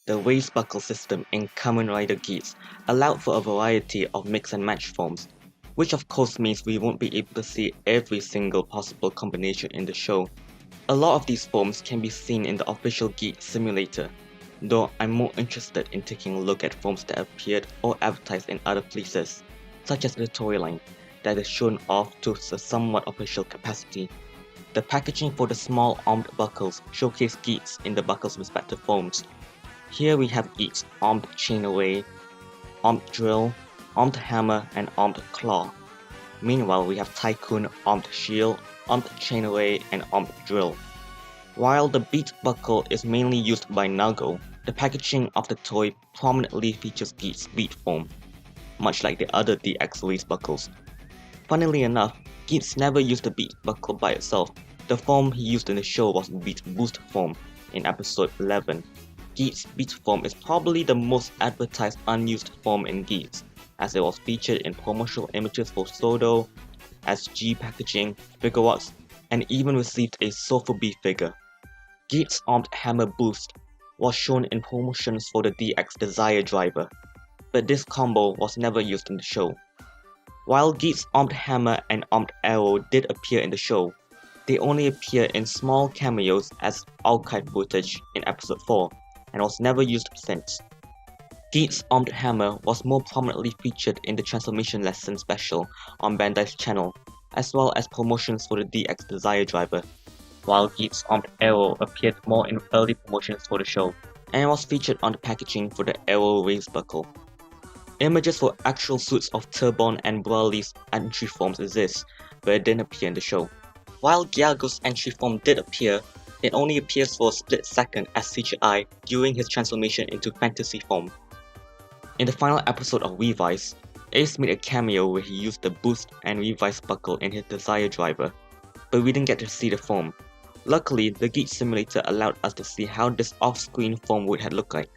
The waist buckle system in Kamen Rider Geats allowed for a variety of mix and match forms, which of course means we won't be able to see every single possible combination in the show. A lot of these forms can be seen in the official Geats simulator, though I'm more interested in taking a look at forms that appeared or advertised in other places, such as the toy line, that is shown off to a somewhat official capacity. The packaging for the small armed buckles showcase Geats in the buckle's respective forms. Here we have Geats Armed Chainaway, Armed Drill, Armed Hammer, and Armed Claw. Meanwhile, we have Tycoon Armed Shield, Armed Chainaway, and Armed Drill. While the beat buckle is mainly used by Nago, the packaging of the toy prominently features Geats' beat form, much like the other DX waist buckles. Funnily enough, Geats never used the beat buckle by itself. The form he used in the show was Beat Boost form in episode 11. Geats' beat form is probably the most advertised unused form in Geats, as it was featured in promotional images for Sodo, SG packaging, Figuarts, and even received a Sofubi figure. Geats' Armed Hammer Boost was shown in promotions for the DX Desire driver, but this combo was never used in the show. While Geats' Armed Hammer and Armed Arrow did appear in the show, they only appear in small cameos as archive footage in episode 4, and was never used since. Geats' Armed Hammer was more prominently featured in the Transformation Lesson special on Bandai's channel, as well as promotions for the DX Desire driver, while Geats' Armed Arrow appeared more in early promotions for the show, and was featured on the packaging for the Arrow waist buckle. Images for actual suits of Turbon and Broly's entry forms exist, but it didn't appear in the show. While Gyago's entry form did appear, it only appears for a split second as CGI during his transformation into fantasy form. In the final episode of Revise, Ace made a cameo where he used the boost and revise buckle in his Desire driver, but we didn't get to see the form. Luckily, the Geats simulator allowed us to see how this off-screen form would have looked like.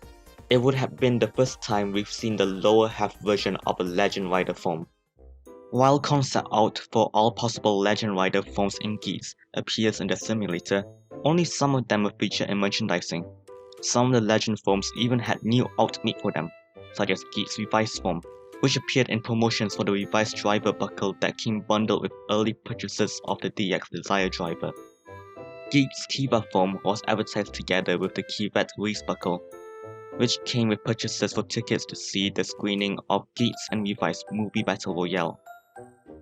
It would have been the first time we've seen the lower half version of a Legend Rider form. While concept art for all possible Legend Rider forms in Geats appears in the simulator, only some of them were featured in merchandising. Some of the Legend forms even had new art made for them, such as Geats' Revised form, which appeared in promotions for the Revised driver buckle that came bundled with early purchases of the DX Desire driver. Geats' Kiva form was advertised together with the Kivet waist buckle, which came with purchases for tickets to see the screening of Geats and Revised movie Battle Royale.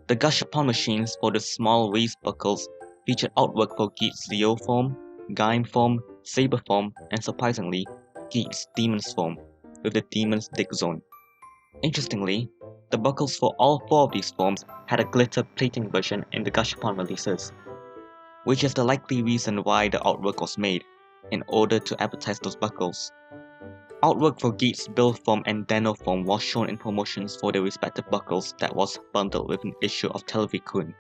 The Gashapon machines for the small waist buckles featured artwork for Geats' Zeo form, Gaim form, Saber form, and surprisingly, Geats' Demon's form, with the Demon's Dig Zone. Interestingly, the buckles for all 4 of these forms had a glitter plating version in the Gashapon releases, which is the likely reason why the artwork was made, in order to advertise those buckles. Artwork for Geats' Build form and Deno form was shown in promotions for their respective buckles that was bundled with an issue of Televikun.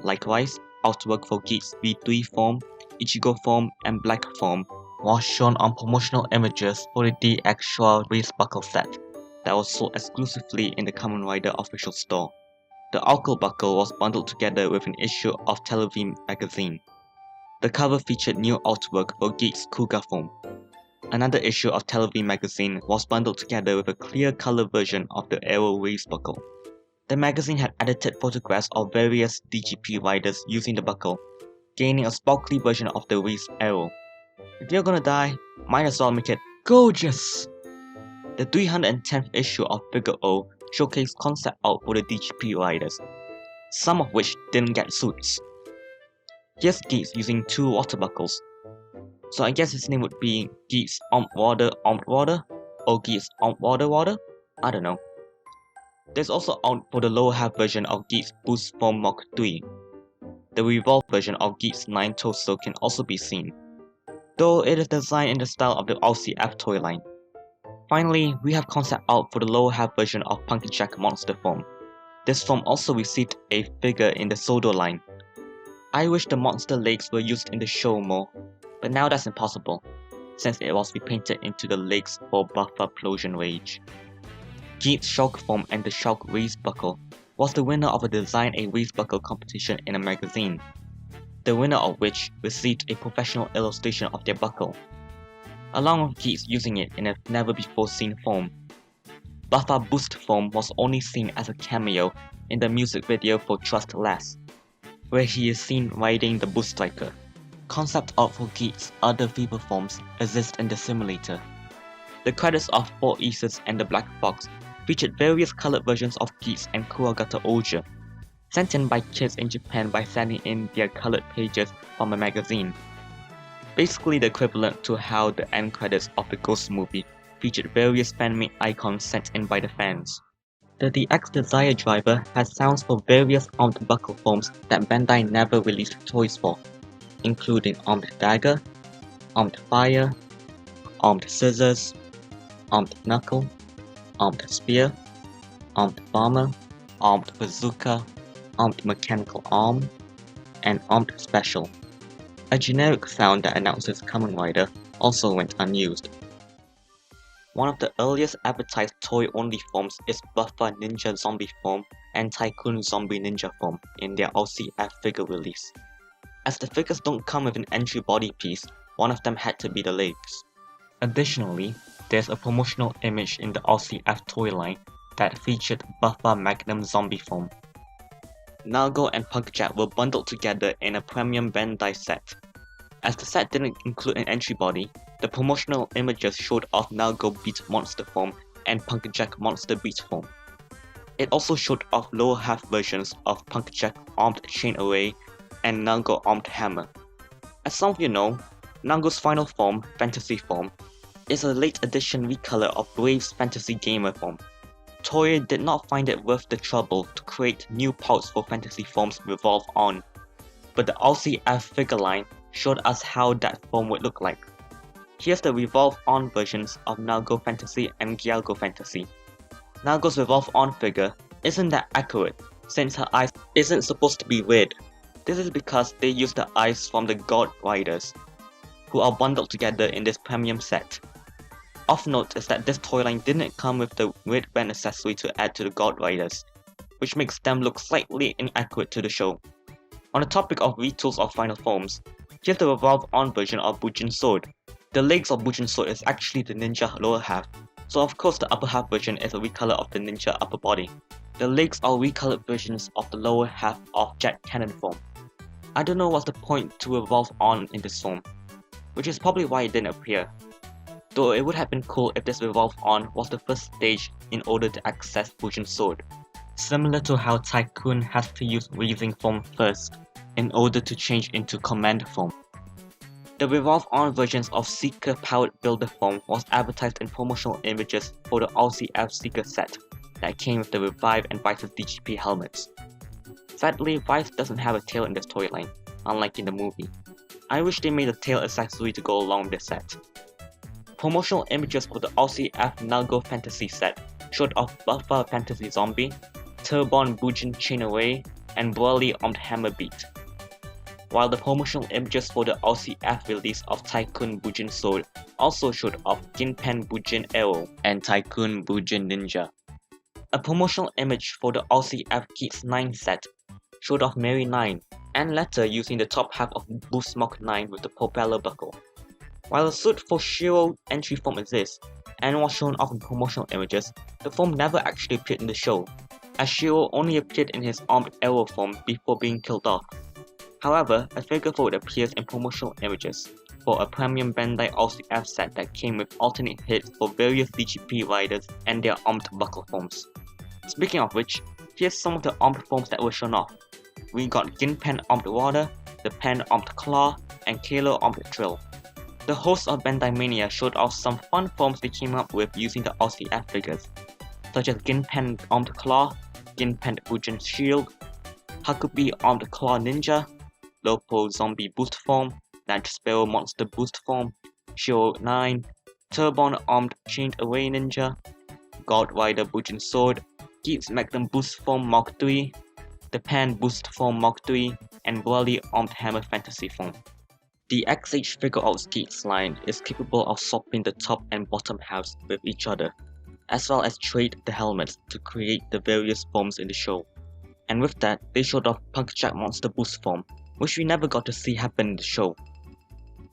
Likewise, artwork for Geats' V3 form, Ichigo form, and Black form was shown on promotional images for the DX Shua waist buckle set that was sold exclusively in the Kamen Rider official store. The Alkal buckle was bundled together with an issue of Television magazine. The cover featured new artwork for Geats' Kuga form. Another issue of Television magazine was bundled together with a clear color version of the Arrow waist buckle. The magazine had edited photographs of various DGP riders using the buckle, gaining a sparkly version of the waist arrow. If you're gonna die, might as well make it gorgeous! The 310th issue of Figure O showcased concept art for the DGP riders, some of which didn't get suits. Here's Geats using 2 water buckles. So I guess his name would be Geats Armed Water, or Geats Armed Water? I don't know. There's also art for the lower half version of Geats Boost Form Mark III. The revolved version of Geats 9 torso can also be seen, though it is designed in the style of the RCF toy line. Finally, we have concept art for the lower half version of PunkJack monster form. This form also received a figure in the Sodo line. I wish the monster legs were used in the show more, but now that's impossible, since it was repainted into the legs for buffer Plosion Rage. Geats' Shulk form and the Shulk waist buckle was the winner of a Design a Waist buckle competition in a magazine, the winner of which received a professional illustration of their buckle. along with Geats using it in a never-before-seen form. Buffer Boost form was only seen as a cameo in the music video for Trust Less, where he is seen riding the Boost Striker. Concept art for Geats' other fever forms exist in the simulator. The credits of 4 Aces and the Black Fox featured various colored versions of Geats and Kuragata Oja, sent in by kids in Japan by sending in their colored pages from a magazine. Basically the equivalent to how the end credits of the Ghost movie featured various fan-made icons sent in by the fans. The DX Desire driver has sounds for various armed buckle forms that Bandai never released toys for, including Armed Dagger, Armed Fire, Armed Scissors, Armed Knuckle, Armed Spear, Armed Bomber, Armed Bazooka, Armed Mechanical Arm, and Armed Special. A generic sound that announces Kamen Rider also went unused. One of the earliest advertised toy-only forms is Buffer Ninja Zombie form and Tycoon Zombie Ninja form in their RCF figure release. As the figures don't come with an entry body piece, one of them had to be the legs. Additionally, there's a promotional image in the RCF toy line that featured Buffer Magnum Zombie form. Nago and PunkJack were bundled together in a premium Bandai set. As the set didn't include an entry body, the promotional images showed off Nago Beat Monster form and PunkJack Monster Beat form. It also showed off lower half versions of PunkJack Armed Chain Array and Nago Armed Hammer. As some of you know, Nago's final form, Fantasy form, is a late edition recolor of Brave's Fantasy Gamer form. Toei did not find it worth the trouble to create new parts for fantasy forms Revolve On, but the RCF figure line showed us how that form would look like. Here's the Revolve On versions of Nago Fantasy and Gyalgo Fantasy. Nago's Revolve On figure isn't that accurate since her eyes isn't supposed to be red. This is because they used the eyes from the God Riders, who are bundled together in this premium set. Of note is that this toy line didn't come with the red band accessory to add to the God Riders, which makes them look slightly inaccurate to the show. On the topic of retools of final forms, here's the Revolve On version of Bujin's sword. The legs of Bujin's sword is actually the ninja lower half, so of course the upper half version is a recolor of the ninja upper body. The legs are recolored versions of the lower half of Jack Cannon form. I don't know what's the point to Revolve On in this form, which is probably why it didn't appear. Though it would have been cool if this Revolve On was the first stage in order to access Bujin's sword, similar to how Tycoon has to use Raising form first in order to change into Command form. The Revolve On versions of Seeker Powered Builder form was advertised in promotional images for the RCF Seeker set that came with the Revive and Vice's DGP helmets. Sadly, Vice doesn't have a tail in this toy line, unlike in the movie. I wish they made a tail accessory to go along with this set. Promotional images for the RCF Nago Fantasy set showed off Buffer Fantasy Zombie, Turbon Bujin Chain Away, and Broly Armed Hammer Beat. While the promotional images for the RCF release of Tycoon Bujin Sword also showed off Ginpen Bujin Arrow and Tycoon Bujin Ninja. A promotional image for the RCF Geats 9 set showed off Mary 9 and Letter using the top half of Boost Mach 9 with the propeller buckle. While a suit for Shiro entry form exists and was shown off in promotional images, the form never actually appeared in the show, as Shiro only appeared in his armed arrow form before being killed off. However, a figure for it appears in promotional images for a premium Bandai RCF set that came with alternate heads for various DGP riders and their armed buckle forms. Speaking of which, here's some of the armed forms that were shown off. We got Ginpen Armed Water, the Pen Armed Claw, and Kalo Armed Drill. The hosts of Bandai Mania showed off some fun forms they came up with using the RCF figures, such as Ginpen Armed Claw, Ginpen Bujin Shield, Hakubi Armed Claw Ninja, Lopo Zombie Boost form, Night Sparrow Monster Boost form, Shiro 9, Turbon Armed Chained Away Ninja, God Rider Bujin Sword, Geats Magnum Boost form Mark III, the Pan Boost form Mark III, and Broly Armed Hammer Fantasy form. The XH Figuarts Geats line is capable of swapping the top and bottom halves with each other, as well as trade the helmets to create the various forms in the show. And with that, they showed off PunkJack Monster Boost form, which we never got to see happen in the show.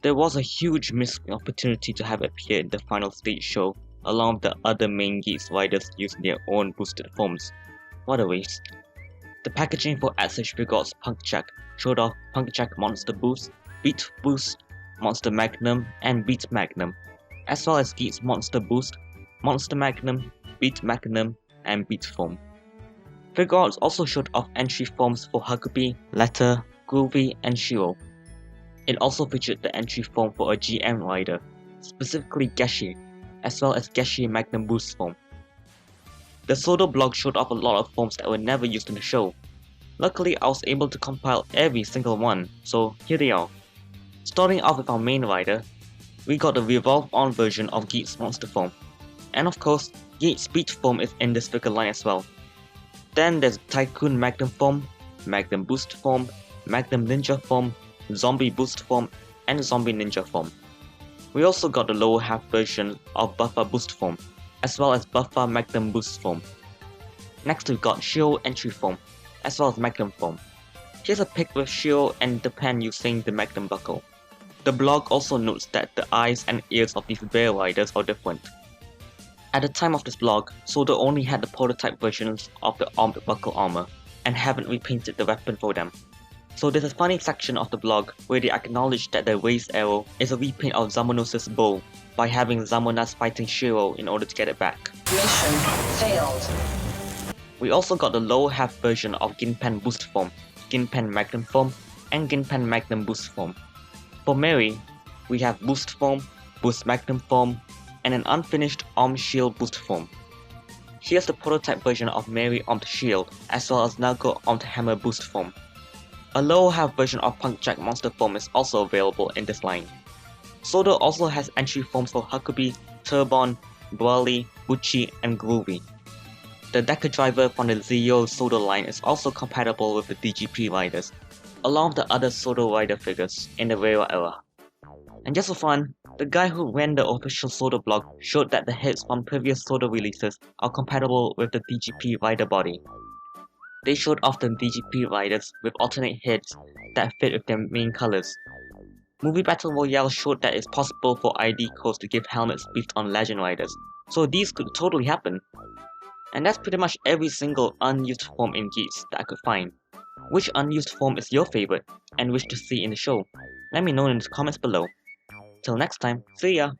There was a huge missed opportunity to have it appear in the final stage show along with the other main Geats riders using their own boosted forms. What a waste. The packaging for RCF Figuarts PunkJack showed off PunkJack Monster Boost, Beat Boost, Monster Magnum, and Beat Magnum, as well as Geats Monster Boost, Monster Magnum, Beat Magnum, and Beat Form. Figuarts also showed off entry forms for Huckabee, Letter, Groovy, and Shiro. It also featured the entry form for a GM rider, specifically Geshi, as well as Geshi Magnum Boost form. The Sodo blog showed off a lot of forms that were never used in the show. Luckily, I was able to compile every single one, so here they are. Starting off with our main rider, we got the Revolve On version of Geats Monster form, and of course, Geats Beat form is in this figure line as well. Then there's Tycoon Magnum form, Magnum Boost form, Magnum Ninja form, Zombie Boost form, and Zombie Ninja form. We also got the lower half version of Buffer Boost form, as well as Buffer Magnum Boost form. Next we got Shiro entry form, as well as Magnum form. Here's a pic with Shiro and the pen using the Magnum buckle. The blog also notes that the eyes and ears of these bear riders are different. At the time of this blog, Soda only had the prototype versions of the armed buckle armor, and haven't repainted the weapon for them. So there's a funny section of the blog where they acknowledge that the raised arrow is a repaint of Zamonos' bow, by having Zamonas fighting Shiro in order to get it back. Mission failed. We also got the lower half version of Ginpen Boost form, Ginpen Magnum form, and Ginpen Magnum Boost form. For Mary, we have Boost form, Boost Magnum form, and an unfinished Armed Shield Boost form. Here's the prototype version of Mary Armed Shield, as well as Nago Armed Hammer Boost form. A lower half version of PunkJack Monster form is also available in this line. Soda also has entry forms for Huckabee, Turbon, Brawly, Bucci, and Groovy. The Decker driver from the Zeo Soda line is also compatible with the DGP riders, along with the other Soda rider figures in the Rare era. And just for fun, the guy who ran the official Soda blog showed that the heads from previous Soda releases are compatible with the DGP rider body. They showed off the DGP riders with alternate heads that fit with their main colors. Movie Battle Royale showed that it's possible for ID codes to give helmets based on Legend riders, so these could totally happen. And that's pretty much every single unused form in Geats that I could find. Which unused form is your favorite and wish to see in the show? Let me know in the comments below. Till next time, see ya!